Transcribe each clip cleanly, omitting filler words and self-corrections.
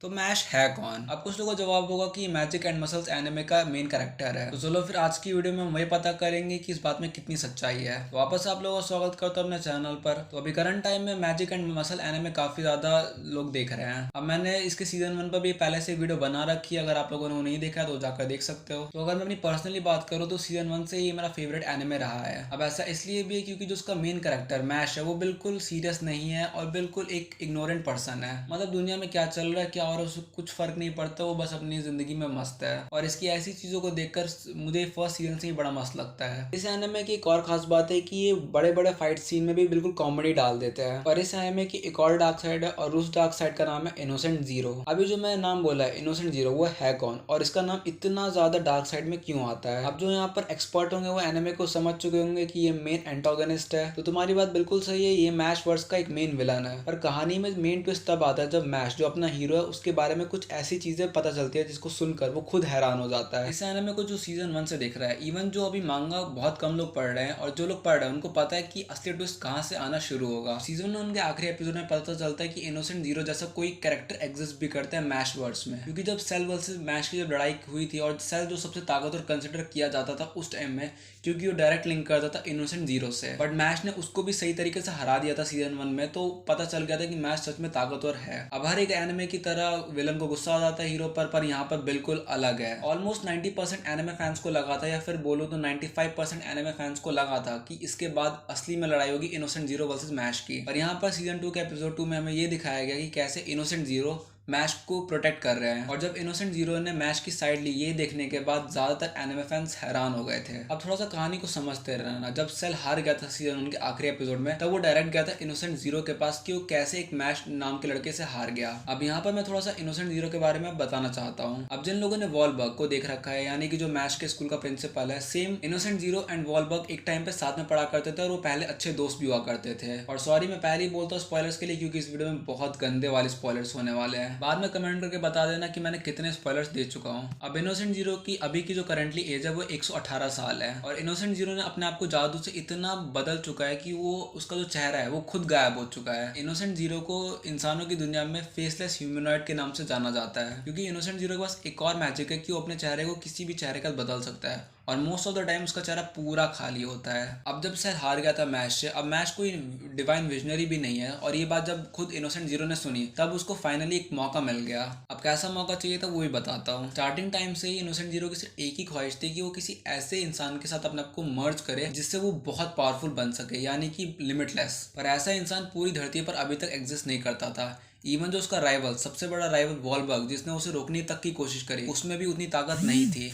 तो मैश है कौन? अब कुछ लोगों का जवाब होगा कि मैजिक एंड मसल्स एनिमे का मेन कैरेक्टर है। तो चलो फिर आज की वीडियो में हम वही पता करेंगे कि इस बात में कितनी सच्चाई है। तो वापस आप लोगों का स्वागत करता हूं अपने चैनल पर। तो अभी करंट टाइम में मैजिक एंड मसल एनिमे काफी ज्यादा लोग देख रहे हैं। अब मैंने इसके सीजन 1 पर भी पहले से वीडियो बना रखी है, अगर आप लोगों ने वो नहीं देखा तो जाकर देख सकते हो। तो अगर मैं अपनी पर्सनली बात करूँ तो सीजन 1 से ही मेरा फेवरेट एनिमे रहा है। अब ऐसा इसलिए भी है क्योंकि जो उसका मेन कैरेक्टर मैश है वो बिल्कुल सीरियस नहीं है और बिल्कुल एक इग्नोरेंट पर्सन है। मतलब दुनिया में क्या चल रहा है क्या और उसको कुछ फर्क नहीं पड़ता, वो बस अपनी जिंदगी में मस्त है। और इसकी ऐसी चीजों को देखकर मुझे फर्स्ट सीजन से ही बड़ा मस्त लगता है। इस एनिमे की एक और खास बात है कि ये बड़े बड़े फाइट सीन में भी बिल्कुल कॉमेडी डाल देते हैं। और इस एनिमे की एक और डार्क साइड है और उस डार्क साइड का नाम है इनोसेंट जीरो। अभी जो मैं नाम बोला है इनोसेंट जीरो, वो है कौन और इसका नाम इतना ज्यादा डार्क साइड में क्यों आता है? अब जो यहाँ पर एक्सपर्ट होंगे वो एनिमे को समझ चुके होंगे कि ये मेन एंटागोनिस्ट है। तो तुम्हारी बात बिल्कुल सही है, ये मैश वर्स का एक मेन विलन है। पर कहानी में मेन ट्विस्ट तब आता है जब मैश जो अपना हीरो है उसके बारे में कुछ ऐसी चीजें पता चलती है जिसको सुनकर वो खुद हैरान हो जाता है। इस एनिमे को जो सीजन 1 से देख रहा है, इवन जो अभी मांगा बहुत कम लोग पढ़ रहे हैं और जो लोग पढ़ रहे हैं उनको पता है कि असली ट्विस्ट कहाँ से आना शुरू होगा। सीजन 1 के आखिरी एपिसोड में पता चलता है कि इनोसेंट जीरो जैसा कोई कैरेक्टर एग्जिस्ट भी करता है मैश वर्स में। क्योंकि जब सेल वर्सेस मैश की जब लड़ाई हुई थी और सेल जो सबसे ताकतवर कंसिडर किया जाता था उस टाइम में, क्योंकि वो डायरेक्ट लिंक करता था इनोसेंट जीरो से, बट मैश ने उसको भी सही तरीके से हरा दिया था सीजन 1 में। तो पता चल गया था कि मैश सच में ताकतवर है। अब हर एक एनिमे की तरह विलन को गुस्सा आ जाता है हीरो पर यहाँ पर बिल्कुल अलग है। ऑलमोस्ट 90% एनिमे फैंस को लगा था, या फिर बोलो तो 95% एनिमे फैंस को लगा था कि इसके बाद असली में लड़ाई होगी इनोसेंट जीरो वर्सेस मैश की। और यहाँ पर सीजन 2 के एपिसोड 2 में हमें ये दिखाया गया कि कैसे इनोसेंट जीरो मैश को प्रोटेक्ट कर रहे हैं। और जब इनोसेंट जीरो ने मैश की साइड ली, ये देखने के बाद ज्यादातर एनिमे फैंस हैरान हो गए थे। अब थोड़ा सा कहानी को समझते रहना। जब सेल हार गया था सीजन 1 के आखिरी एपिसोड में, तब वो डायरेक्ट गया था इनोसेंट जीरो के पास कि वो कैसे एक मैश नाम के लड़के से हार गया। अब यहाँ पर मैं थोड़ा सा इनोसेंट जीरो के बारे में बताना चाहता हूँ। अब जिन लोगों ने वॉलबर्ग को देख रखा है, यानी कि जो मैश के स्कूल का प्रिंसिपल है, same innocent zero and Wahlberg एक टाइम पे साथ में पढ़ा करते थे और वो पहले अच्छे दोस्त भी हुआ करते थे। और सॉरी मैं पहले ही बोलता हूँ स्पॉयलर्स के लिए, क्योंकि इस वीडियो में बहुत गंदे वाले स्पॉयलर्स होने वाले हैं। बाद में कमेंट करके बता देना कि मैंने कितने स्पॉयलर्स दे चुका हूँ। अब इनोसेंट जीरो की अभी की जो करंटली एज है वो 118 साल है। और इनोसेंट जीरो ने अपने आप को जादू से इतना बदल चुका है कि वो उसका जो चेहरा है वो खुद गायब हो चुका है। इनोसेंट जीरो को इंसानों की दुनिया में फेसलेस ह्यूमनॉइड के नाम से जाना जाता है, क्योंकि इनोसेंट जीरो के पास एक और मैजिक है कि वो अपने चेहरे को किसी भी चेहरे का बदल सकता है और मोस्ट ऑफ द टाइम उसका चेहरा पूरा खाली होता है। अब जब सेल हार गया था मैश से, अब मैश कोई डिवाइन विजनरी भी नहीं है और ये बात जब खुद इनोसेंट जीरो ने सुनी तब उसको फाइनली एक मौका मिल गया। अब कैसा मौका चाहिए था वो भी बताता हूँ। स्टार्टिंग टाइम से ही इनोसेंट जीरो की सिर्फ एक ही ख्वाहिश थी कि वो किसी ऐसे इंसान के साथ अपने आप को मर्ज करे जिससे वो बहुत पावरफुल बन सके, यानी कि लिमिटलेस। पर ऐसा इंसान पूरी धरती पर अभी तक एग्जिस्ट नहीं करता था। इवन जो उसका राइवल, सबसे बड़ा राइवल वॉलबर्ग, जिसने उसे रोकने तक की कोशिश करी, उसमें भी उतनी ताकत नहीं थी।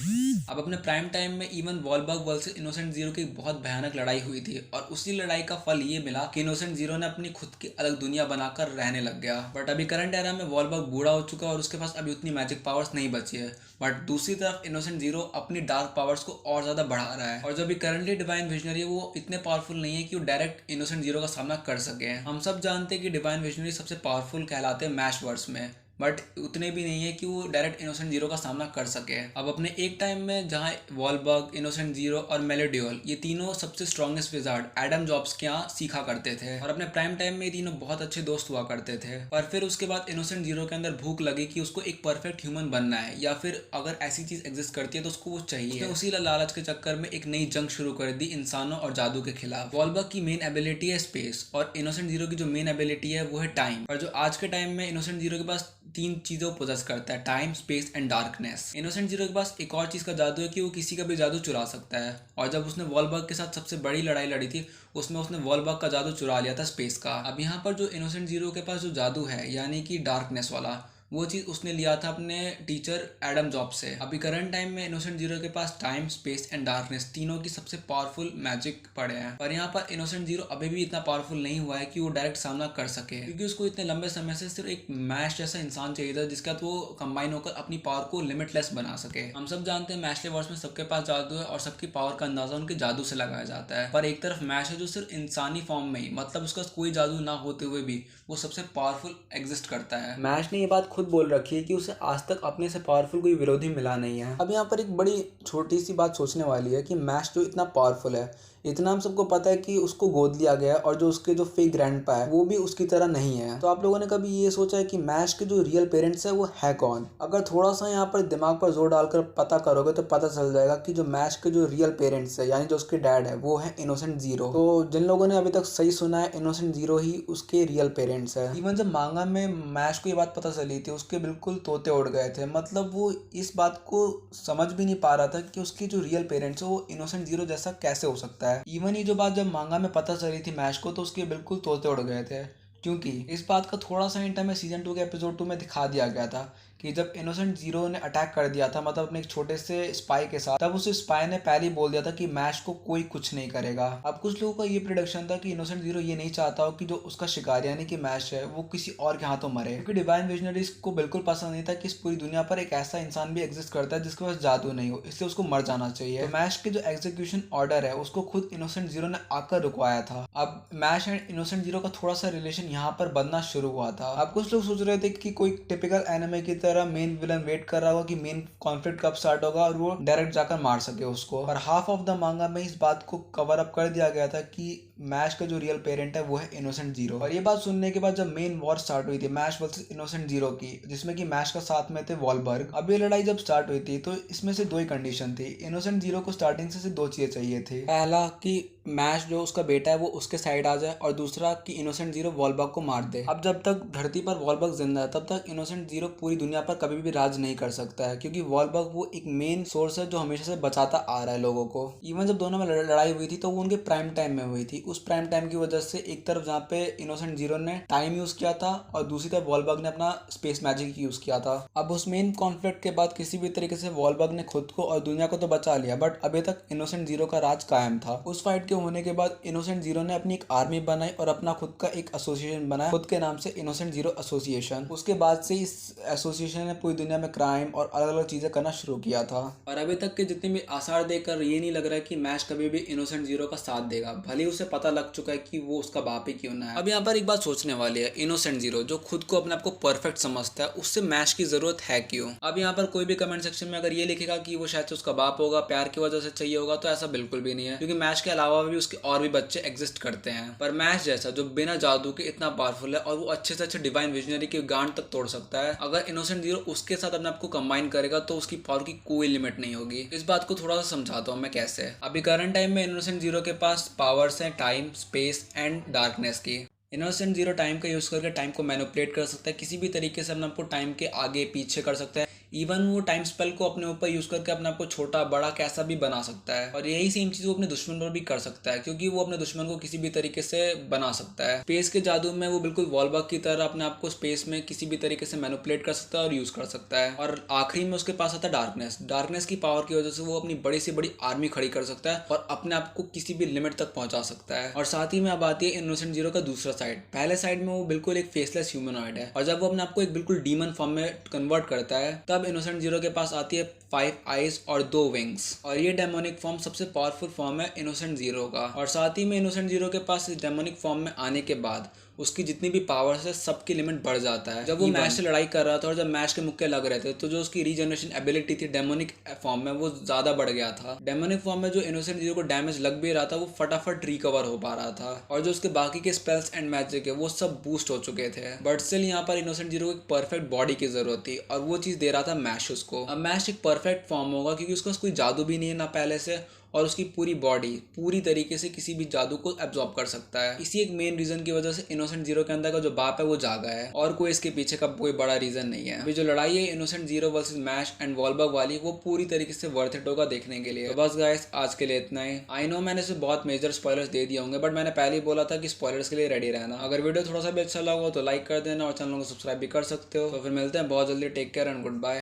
अब अपने प्राइम टाइम में even Wahlberg versus innocent zero की बहुत भयानक लड़ाई हुई थी और उसी लड़ाई का फल ये मिला कि इनोसेंट जीरो ने अपनी खुद की अलग दुनिया बनाकर रहने लग गया। बट अभी करंट एरा में वॉलबर्ग बूढ़ा हो चुका है और उसके पास अभी उतनी मैजिक पावर्स नहीं बची है। बट दूसरी तरफ इनोसेंट जीरो अपनी डार्क पावर्स को और ज्यादा बढ़ा रहा है। और जो अभी करंटली डिवाइन विजनरी है वो इतने पावरफुल नहीं है कि वो डायरेक्ट इनोसेंट जीरो का सामना कर सके। हम सब जानते हैं कि डिवाइन विजनरी सबसे पावरफुल कहलाते हैं मैश वर्स में, बट उतने भी नहीं है कि वो डायरेक्ट इनोसेंट जीरो का सामना कर सके। अब अपने एक टाइम में जहाँ वॉलबर्ग, इनोसेंट जीरो और मेलोडियोल, ये तीनों सबसे स्ट्रॉन्गेस्ट विजार्ड एडम जॉब्स के यहाँ सीखा करते थे और अपने प्राइम टाइम में ये तीनों बहुत अच्छे दोस्त हुआ करते थे। पर फिर उसके बाद इनोसेंट जीरो के अंदर भूख लगी कि उसको एक परफेक्ट ह्यूमन बनना है, या फिर अगर ऐसी चीज एग्जिस्ट करती है तो उसको वो चाहिए। उसने उसी लालच के चक्कर में एक नई जंग शुरू कर दी इंसानों और जादू के खिलाफ। वॉलबर्ग की मेन एबिलिटी है स्पेस और इनोसेंट जीरो की जो मेन एबिलिटी है वो है टाइम। और जो आज के टाइम में इनोसेंट जीरो के पास तीन चीजों को पोजेस करता है, time, space and darkness. Innocent zero के पास एक और चीज का जादू है कि वो किसी का भी जादू चुरा सकता है। और जब उसने वॉलबर्ग के साथ सबसे बड़ी लड़ाई लड़ी थी उसमें उसने वॉलबर्ग का जादू चुरा लिया था, स्पेस का। अब यहाँ पर जो इनोसेंट जीरो के पास जो जादू है यानी कि डार्कनेस वाला, वो चीज उसने लिया था अपने टीचर एडम जॉब से। अभी करंट टाइम में इनोसेंट जीरो के पास टाइम, स्पेस एंड डार्कनेस तीनों की सबसे पावरफुल मैजिक पड़े हैं। पर यहाँ पर इनोसेंट जीरो अभी भी इतना पावरफुल नहीं हुआ है कि वो डायरेक्ट सामना कर सके, क्योंकि उसको इतने लंबे समय से सिर्फ एक मैश जैसा इंसान चाहिए था जिसके साथ वो कंबाइन होकर अपनी पावर को लिमिटलेस बना सके। हम सब जानते हैं मैशले वर्स में सबके पास जादू है और सबकी पावर का अंदाजा उनके जादू से लगाया जाता है। पर एक तरफ मैश है जो सिर्फ इंसानी फॉर्म में ही, मतलब उसका कोई जादू ना होते हुए भी वो सबसे पावरफुल एग्जिस्ट करता है। मैश ने ये बात खुद बोल रखी है कि उसे आज तक अपने से पावरफुल कोई विरोधी मिला नहीं है। अब यहाँ पर एक बड़ी छोटी सी बात सोचने वाली है कि मैश जो इतना पावरफुल है, इतना हम सबको पता है कि उसको गोद लिया गया है और जो उसके जो फेक ग्रैंडपा है वो भी उसकी तरह नहीं है। तो आप लोगों ने कभी ये सोचा है कि मैश के जो रियल पेरेंट्स है वो है कौन? अगर थोड़ा सा यहाँ पर दिमाग पर जोर डालकर पता करोगे तो पता चल जाएगा कि जो मैश के जो रियल पेरेंट्स है यानी जो उसके डैड है वो है इनोसेंट जीरो। तो जिन लोगों ने अभी तक सही सुना है, इनोसेंट जीरो ही उसके रियल पेरेंट्स है। इवन जब मांगा में मैश को ये बात पता चली थी उसके बिल्कुल तोते उड़ गए थे। मतलब वो इस बात को समझ भी नहीं पा रहा था कि उसके जो रियल पेरेंट्स है वो इनोसेंट जीरो जैसा कैसे हो सकता है। इवन ये जो बात जब मांगा में पता चली थी मैश को तो उसके बिल्कुल तोते उड़ गए थे, क्योंकि इस बात का थोड़ा सा हिंट हमें सीजन 2 के एपिसोड 2 में दिखा दिया गया था कि जब इनोसेंट जीरो ने अटैक कर दिया था, मतलब अपने एक छोटे से स्पाई के साथ, तब उस स्पाई ने पहले ही बोल दिया था कि मैश को कोई कुछ नहीं करेगा। अब कुछ लोगों का ये प्रिडिक्शन था कि इनोसेंट जीरो ये नहीं चाहता हो कि जो उसका शिकार यानी कि मैश है वो किसी और के हाथों मरे, क्योंकि डिवाइन विजनरीज को बिल्कुल पसंद नहीं था कि इस पूरी दुनिया पर एक ऐसा इंसान भी एग्जिस्ट करता है जिसके पास जादू नहीं हो, इसलिए उसको मर जाना चाहिए। तो मैश के जो एग्जीक्यूशन ऑर्डर है उसको खुद इनोसेंट जीरो ने आकर रुकवाया था। अब मैश एंड इनोसेंट जीरो का थोड़ा सा रिलेशन यहाँ पर बनना शुरू हुआ था। अब कुछ लोग सोच रहे थे कि कोई टिपिकल एनिमे की तरह मेन विलन वेट कर रहा होगा कि मेन कॉन्फ्लिक्ट कब स्टार्ट होगा और वो डायरेक्ट जाकर मार सके उसको। और हाफ ऑफ द मांगा में इस बात को कवर अप कर दिया गया था कि मैश का जो रियल पेरेंट है वो है इनोसेंट जीरो। और ये बात सुनने के बाद जब मेन वॉर स्टार्ट हुई थी मैश वर्सेस इनोसेंट जीरो की, जिसमें कि मैश का साथ में थे वॉलबर्ग, अब ये लड़ाई जब स्टार्ट हुई थी तो इसमें से दो ही कंडीशन थी। इनोसेंट जीरो को स्टार्टिंग से दो चीजें चाहिए थी। पहला कि मैश जो उसका बेटा है वो उसके साइड आ जाए, और दूसरा कि इनोसेंट जीरो वॉलबर्ग को मार दे। अब जब तक धरती पर वॉलबर्ग जिंदा है तब तक इनोसेंट जीरो पूरी दुनिया पर कभी भी राज नहीं कर सकता है, क्योंकि वॉलबर्ग वो एक मेन सोर्स है जो हमेशा से बचाता आ रहा है लोगों को। इवन जब दोनों में लड़ाई हुई थी तो वो उनके प्राइम टाइम में हुई थी। उस प्राइम टाइम की वजह से एक तरफ जहाँ पे इनोसेंट जीरो ने टाइम यूज किया था और दूसरी तरफ वॉलबर्ग ने अपना स्पेस मैजिक यूज किया था। अब उस मेन कॉन्फ्लिक्ट के बाद किसी भी तरीके से वॉलबर्ग ने खुद को और दुनिया को तो बचा लिया, बट अभी तक इनोसेंट जीरो का राज कायम था। उस फाइट के होने के बाद इनोसेंट जीरो ने अपनी एक आर्मी बनाई और अपना खुद का एक एसोसिएशन बनाया खुद के नाम से, इनोसेंट जीरो एसोसिएशन। उसके बाद से इस एसोसिएशन ने पूरी दुनिया में क्राइम और अलग अलग चीजें करना शुरू किया था। और अभी तक के जितने भी आसार देखकर ये नहीं लग रहा है कि मैश कभी भी इनोसेंट जीरो का साथ देगा, भले उसे पता लग चुका है कि वो उसका बाप ही क्यों ना है। अब यहाँ पर एक बात सोचने वाली है, इनोसेंट जीरो जो खुद को अपने आप को परफेक्ट समझता है उससे मैश की जरूरत है क्यों? अब यहाँ पर कोई भी कमेंट सेक्शन में अगर ये लिखेगा कि वो शायद से उसका बाप होगा, प्यार की वजह से चाहिए होगा, तो ऐसा बिल्कुल भी नहीं है, क्योंकि मैश के अलावा भी उसके और भी बच्चे एग्जिस्ट करते हैं। पर मैश जैसा जो बिना जादू के इतना पावरफुल है और वो अच्छे से अच्छे डिवाइन विजनरी की गांड तक तोड़ सकता है, अगर इनोसेंट जीरो उसके साथ अपने आप को कंबाइन करेगा तो उसकी पावर की कोई लिमिट नहीं होगी। इस बात को थोड़ा सा समझाता हूँ मैं कैसे। अभी करंट टाइम में इनोसेंट जीरो के पास पावर्स हैं टाइम, स्पेस एंड डार्कनेस की। इनोसेंट जीरो टाइम का यूज करके टाइम को मैनिपुलेट कर सकता है, किसी भी तरीके से अपने आपको टाइम के आगे पीछे कर सकता है। इवन वो टाइम स्पेल को अपने ऊपर यूज करके अपने आप को छोटा बड़ा कैसा भी बना सकता है। और यही सेम चीज वो अपने दुश्मन पर भी कर सकता है, क्योंकि वो अपने दुश्मन को किसी भी तरीके से बना सकता है। स्पेस के जादू में वो बिल्कुल वॉलबर्ग की तरह अपने आप को स्पेस में किसी भी तरीके से मैनिपुलेट कर सकता है और यूज कर सकता है। और आखिरी में उसके पास आता है डार्कनेस। डार्कनेस की पावर की वजह से वो अपनी बड़ी से बड़ी आर्मी खड़ी कर सकता है और अपने आप को किसी भी लिमिट तक पहुंचा सकता है। और साथ ही में अब आती है इनोसेंट जीरो का दूसरा साइड। पहले साइड में वो बिल्कुल एक फेसलेस ह्यूमनॉइड है, और जब वो अपने आप को एक बिल्कुल डीमन फॉर्म में कन्वर्ट करता है तब इनोसेंट जीरो के पास आती है 5 आइज और 2 विंग्स। और ये डेमोनिक फॉर्म सबसे पावरफुल फॉर्म है इनोसेंट जीरो का। और साथ ही में इनोसेंट जीरो के पास इस डेमोनिक फॉर्म में आने के बाद उसकी जितनी भी पावर्स है सबकी लिमिट बढ़ जाता है। जब वो मैश से लड़ाई कर रहा था और जब मैश के मुक्के लग रहे थे तो जो उसकी रीजनरेशन एबिलिटी थी डेमोनिक फॉर्म में वो ज्यादा बढ़ गया था। डेमोनिक फॉर्म में जो इनोसेंट जीरो को डैमेज लग भी रहा था वो फटाफट रिकवर हो पा रहा था, और जो उसके बाकी के स्पेल्स एंड मैजिक है वो सब बूस्ट हो चुके थे। बट स्टिल यहाँ पर इनोसेंट जीरो को एक परफेक्ट बॉडी की जरूरत थी, और वो चीज दे रहा था मैश उसको। अब मैश एक परफेक्ट फॉर्म होगा क्योंकि उसके पास कोई जादू भी नहीं है ना पहले से, और उसकी पूरी बॉडी पूरी तरीके से किसी भी जादू को एब्जॉर्ब कर सकता है। इसी एक मेन रीजन की वजह से इनोसेंट जीरो के अंदर का जो बाप है वो जागा है, और कोई इसके पीछे का कोई बड़ा रीजन नहीं है। अभी जो लड़ाई है innocent zero versus mash and Wahlberg वाली वो पूरी तरीके से वर्थ इट होगा देखने के लिए। तो बस गाइस आज के लिए इतना ही। आई नो मैंने इसे बहुत मेजर स्पॉयलर्स दे दिए होंगे, बट मैंने पहले ही बोला था कि स्पॉयलर्स के लिए रेडी रहना। अगर वीडियो थोड़ा सा भी अच्छा लगा हो तो लाइक कर देना और चैनल को सब्सक्राइब भी कर सकते हो। तो फिर मिलते हैं बहुत जल्दी। Take care and good bye.